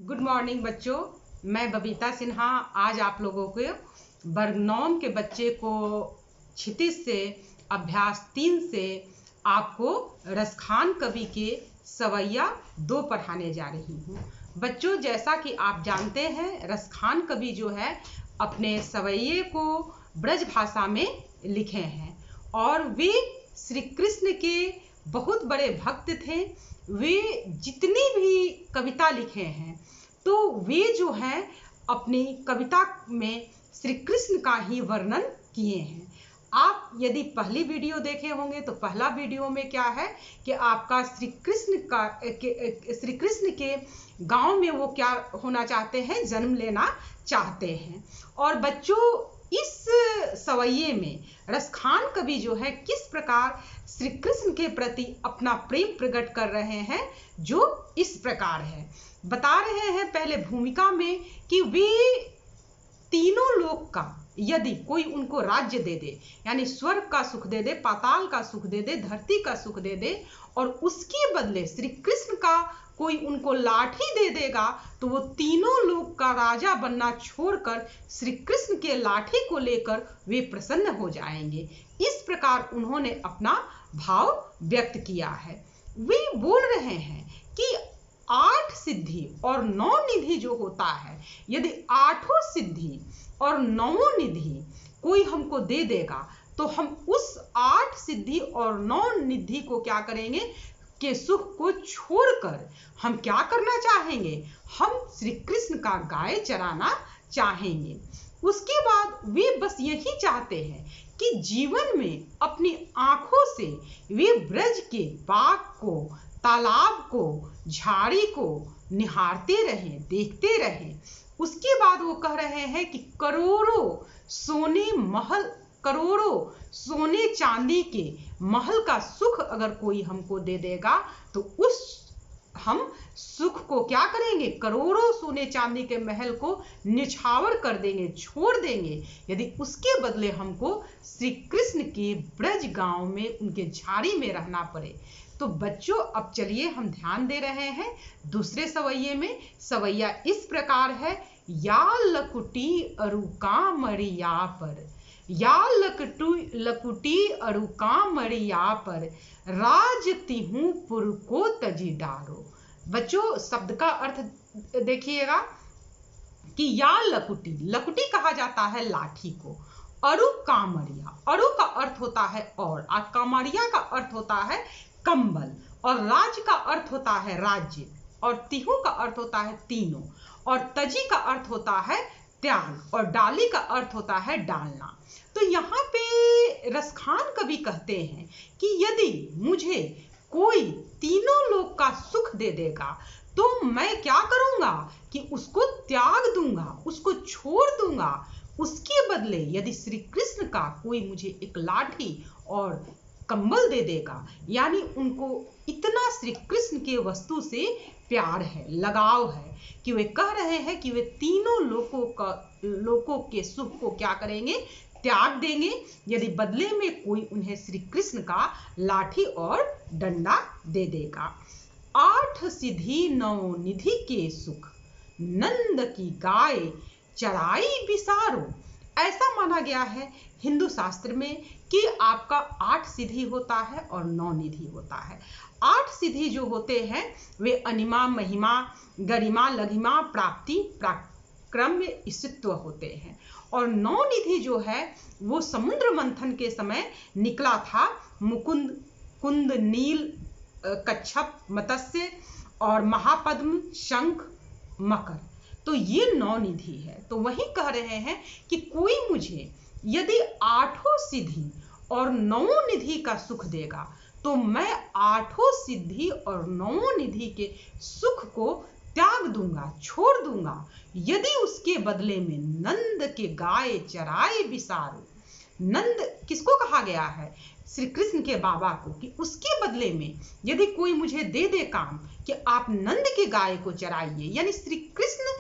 Good morning बच्चों, मैं बबीता सिन्हा आज आप लोगों को वर्ग 9 के बच्चे को क्षितिज से अभ्यास 3 से आपको रसखान कवि के सवैया 2 पढ़ाने जा रही हूँ। बच्चों, जैसा कि आप जानते हैं, रसखान कवि जो है अपने सवैये को ब्रज भाषा में लिखे हैं और वे श्री कृष्ण के बहुत बड़े भक्त थे। वे जितनी भी कविता लिखे हैं तो वे जो है अपनी कविता में श्री कृष्ण का ही वर्णन किए हैं। आप यदि पहली वीडियो देखे होंगे तो पहला वीडियो में क्या है कि आपका श्री कृष्ण के गांव में वो क्या होना चाहते हैं, जन्म लेना चाहते हैं। और बच्चों, इस सवैये में रसखान कवि जो है किस प्रकार श्री कृष्ण के प्रति अपना प्रेम प्रकट कर रहे हैं, जो इस प्रकार है। बता रहे हैं पहले भूमिका में कि वे तीनों लोक का यदि कोई उनको राज्य दे दे, यानी स्वर्ग का सुख दे दे, पाताल का सुख दे दे, धरती का सुख दे दे, और उसके बदले श्री कृष्ण का कोई उनको लाठी दे देगा तो वो तीनों लोक का राजा बनना छोड़कर श्री कृष्ण के लाठी को लेकर वे प्रसन्न हो जाएंगे। इस प्रकार उन्होंने अपना भाव व्यक्त किया है। वे बोल रहे हैं कि 8 सिद्धि और 9 निधि जो होता है, यदि 8 सिद्धि और 9 निधि कोई हमको दे देगा तो हम उस 8 सिद्धि और 9 निधि को क्या करेंगे के सुख को छोड़कर हम क्या करना चाहेंगे, हम श्री कृष्ण का गाय चराना चाहेंगे। उसके बाद वे बस यही चाहते हैं कि जीवन में अपनी आंखों से वे ब्रज के बाग को, तालाब को, झाड़ी को निहारते रहें, देखते रहें। उसके बाद वो कह रहे हैं कि करोड़ों सोने चांदी के महल का सुख अगर कोई हमको दे देगा तो उस हम सुख को क्या करेंगे, करोड़ों सोने चांदी के महल को निछावर कर देंगे, छोड़ देंगे, यदि उसके बदले हमको श्री कृष्ण के ब्रज गांव में उनके झाड़ी में रहना पड़े। तो बच्चों, अब चलिए हम ध्यान दे रहे हैं दूसरे सवैये में। सवैया इस प्रकार है, या लकुटी अरुका मरिया पर, या लकुटी अरुका मरिया पर, राज तिहु पुर को तजी डारो। बच्चों, शब्द का अर्थ देखिएगा कि या लकुटी कहा जाता है लाठी को, अरु कामरिया, अरु का अर्थ होता है और कामरिया का अर्थ होता है कंबल, और राज का अर्थ होता है राज्य, और तिहु का अर्थ होता है तीनों, और तजी का अर्थ होता है त्याग, और डाली का अर्थ होता है डालना। तो यहाँ पे रसखान कवि कहते हैं कि यदि मुझे कोई तीनों लोक का सुख दे देगा तो मैं क्या करूंगा कि उसको त्याग दूंगा, उसको छोड़ दूंगा। उसके बदले यदि श्री कृष्ण का कोई मुझे एक लाठी और कंबल दे देगा, यानी उनको इतना श्री कृष्ण के वस्तु से प्यार है, लगाव है, कि वे कह रहे हैं कि वे तीनों लोकों के सुख को क्या करेंगे, त्याग देंगे, यदि बदले में कोई उन्हें श्री कृष्ण का लाठी और डंडा दे देगा। 8 सिद्धि 9 निधि के सुख, नंद की गाय चराई बिसारो। ऐसा माना गया है हिंदू शास्त्र में कि आपका 8 सिद्धि होता है और 9 निधि होता है। 8 सिद्धि जो होते हैं वे अनिमा, महिमा, गरिमा, लघिमा, प्राप्ति, पराक्रम, ईशित्व होते हैं, और 9 निधि जो है वो समुद्र मंथन के समय निकला था, मुकुंद, कुंद, नील, कच्छप, मत्स्य और महापद्म, शंख, मकर। तो ये 9 निधि है। तो वही कह रहे हैं कि कोई मुझे यदि 8 सिद्धि और 9 निधि का सुख देगा तो मैं 8 सिद्धि और 9 निधि के सुख को त्याग दूंगा, छोड़ दूंगा, यदि उसके बदले में नंद के गाय चराए बिसारो। नंद किसको कहा गया है, श्री कृष्ण के बाबा को, कि उसके बदले में यदि कोई मुझे दे दे काम कि आप नंद के गाय को चराइए, यानी श्री कृष्ण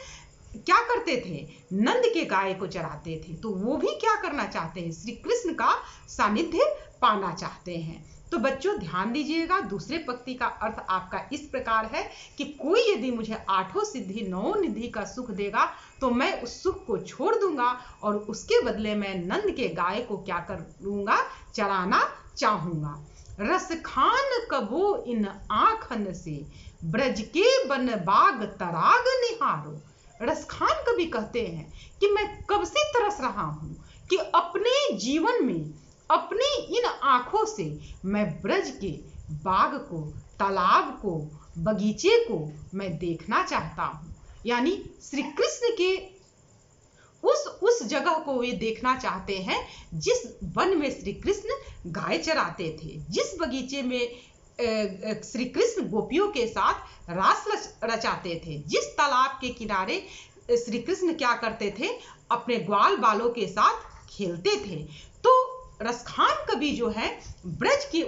क्या करते थे, नंद के गाय को चराते थे, तो वो भी क्या करना चाहते हैं, श्री कृष्ण का सानिध्य पाना चाहते हैं। तो बच्चों ध्यान दीजिएगा, दूसरे पंक्ति का अर्थ आपका इस प्रकार है कि कोई यदि मुझे आठों सिद्धि नौ निधि का सुख देगा तो मैं उस सुख को छोड़ दूंगा और उसके बदले मैं नंद के गाय को क्या करूंगा, चराना चाहूंगा। रस खान कबो इन आंखन से ब्रज के बन बाग तराग निहारो। रस खान कवि कहते हैं कि मैं कब से तरस रहा हूं कि अपने जीवन में अपनी इन आंखों से मैं ब्रज के बाग को, तालाब को, बगीचे को मैं देखना चाहता हूं। यानी श्री कृष्ण के उस जगह को वे देखना चाहते हैं जिस वन में श्री कृष्ण गाय चराते थे, जिस बगीचे में श्री कृष्ण गोपियों के साथ रास रचाते थे, जिस तालाब के किनारे श्री कृष्ण क्या करते थे, अपने ग्वाल बालों के साथ खेलते थे। तो रसखान कवि जो है ब्रज की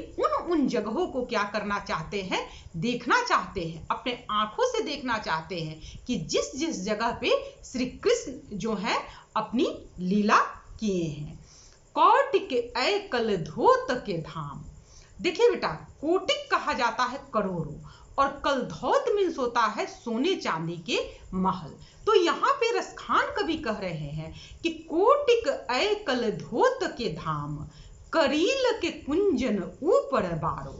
उन जगहों को क्या करना चाहते हैं, देखना चाहते हैं, अपने आंखों से देखना चाहते हैं कि जिस जिस जगह पे श्री कृष्ण जो है अपनी लीला किए हैं। कौटिक ऐ कल धोत के धाम। देखिए बेटा, कोटिक कहा जाता है करोड़ों और कलधौत मीन्स होता है सोने चांदी के महल। तो यहाँ पे रसखान कवि कह रहे हैं कि कोटिक ऐ कलधौत के धाम, करील के कुंजन ऊपर बारो।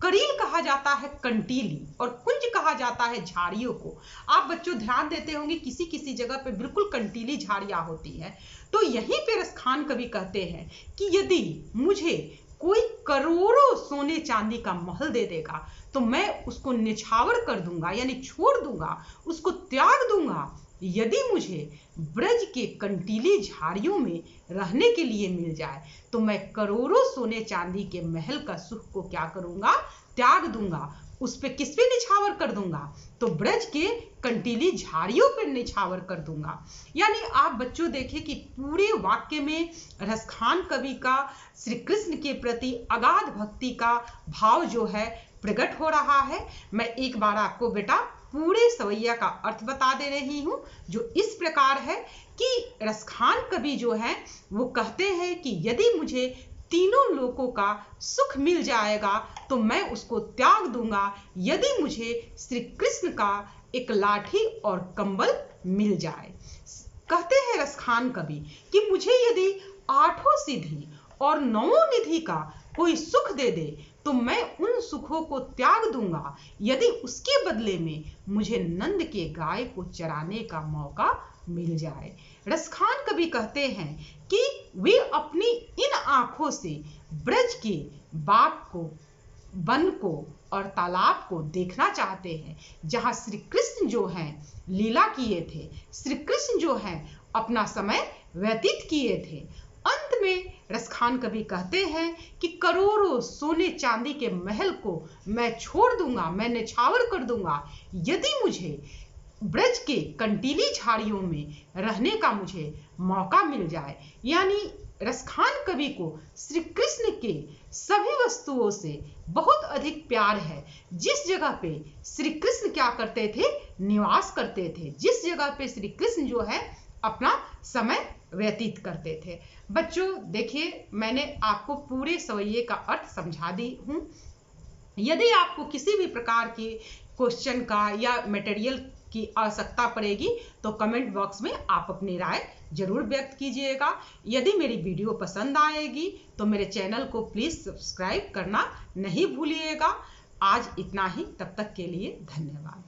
करील कहा जाता है कंटीली और कुंज कहा जाता है झाड़ियों को। आप बच्चों ध्यान देते होंगे किसी किसी जगह पे बिल्कुल कंटीली झाड़ियां होती है। तो यहीं पे रसखान कवि कहते हैं कि यदि मुझे कोई करोड़ों सोने चांदी का महल दे देगा तो मैं उसको निछावर कर दूंगा, यानी छोड़ दूंगा, उसको त्याग दूंगा। यदि मुझे ब्रज के कंटीली झाड़ियों में रहने के लिए मिल जाए तो मैं करोड़ों सोने चांदी के महल का सुख को क्या करूंगा, त्याग दूंगा। उस पे किस पे निछावर कर दूंगा, तो ब्रज के कंटीली झाड़ियों पर निछावर कर दूंगा। यानी आप बच्चों देखें कि पूरे वाक्य में रसखान कवि का श्री कृष्ण के प्रति अगाध भक्ति का भाव जो है प्रकट हो रहा है। मैं एक बार आपको बेटा पूरे सवैया का अर्थ बता दे रही हूं, जो इस प्रकार है कि रसखान कवि जो है वो कहते हैं कि यदि मुझे तीनों लोकों का सुख मिल जाएगा तो मैं उसको त्याग दूंगा यदि मुझे श्री कृष्ण का एक लाठी और कंबल मिल जाए। कहते हैं रसखान कवि कि मुझे यदि आठों सिद्धि और नौ निधि का कोई सुख दे दे तो मैं उन सुखों को त्याग दूंगा यदि उसके बदले में मुझे नंद के गाय को चराने का मौका मिल जाए। रसखान कवि कहते हैं कि वे अपनी इन आंखों से ब्रज के बाग को, वन को और तालाब को देखना चाहते हैं जहां श्री कृष्ण जो हैं लीला किए थे, श्री कृष्ण जो हैं अपना समय व्यतीत किए थे। अंत में रसखान कवि कहते हैं कि करोड़ों सोने चांदी के महल को मैं छोड़ दूंगा, मैं निछावर कर दूंगा यदि मुझे ब्रज के कंटीली झाड़ियों में रहने का मुझे मौका मिल जाए। यानी रसखान कवि को श्री कृष्ण के सभी वस्तुओं से बहुत अधिक प्यार है। जिस जगह पे श्री कृष्ण क्या करते थे, निवास करते थे, जिस जगह पे श्री कृष्ण जो है अपना समय व्यतीत करते थे। बच्चों देखिए, मैंने आपको पूरे सवैये का अर्थ समझा दी हूं। यदि आपको किसी भी प्रकार के क्वेश्चन का या मटेरियल की आवश्यकता पड़ेगी तो कमेंट बॉक्स में आप अपनी राय जरूर व्यक्त कीजिएगा। यदि मेरी वीडियो पसंद आएगी तो मेरे चैनल को प्लीज सब्सक्राइब करना नहीं भूलिएगा। आज इतना ही, तब तक के लिए धन्यवाद।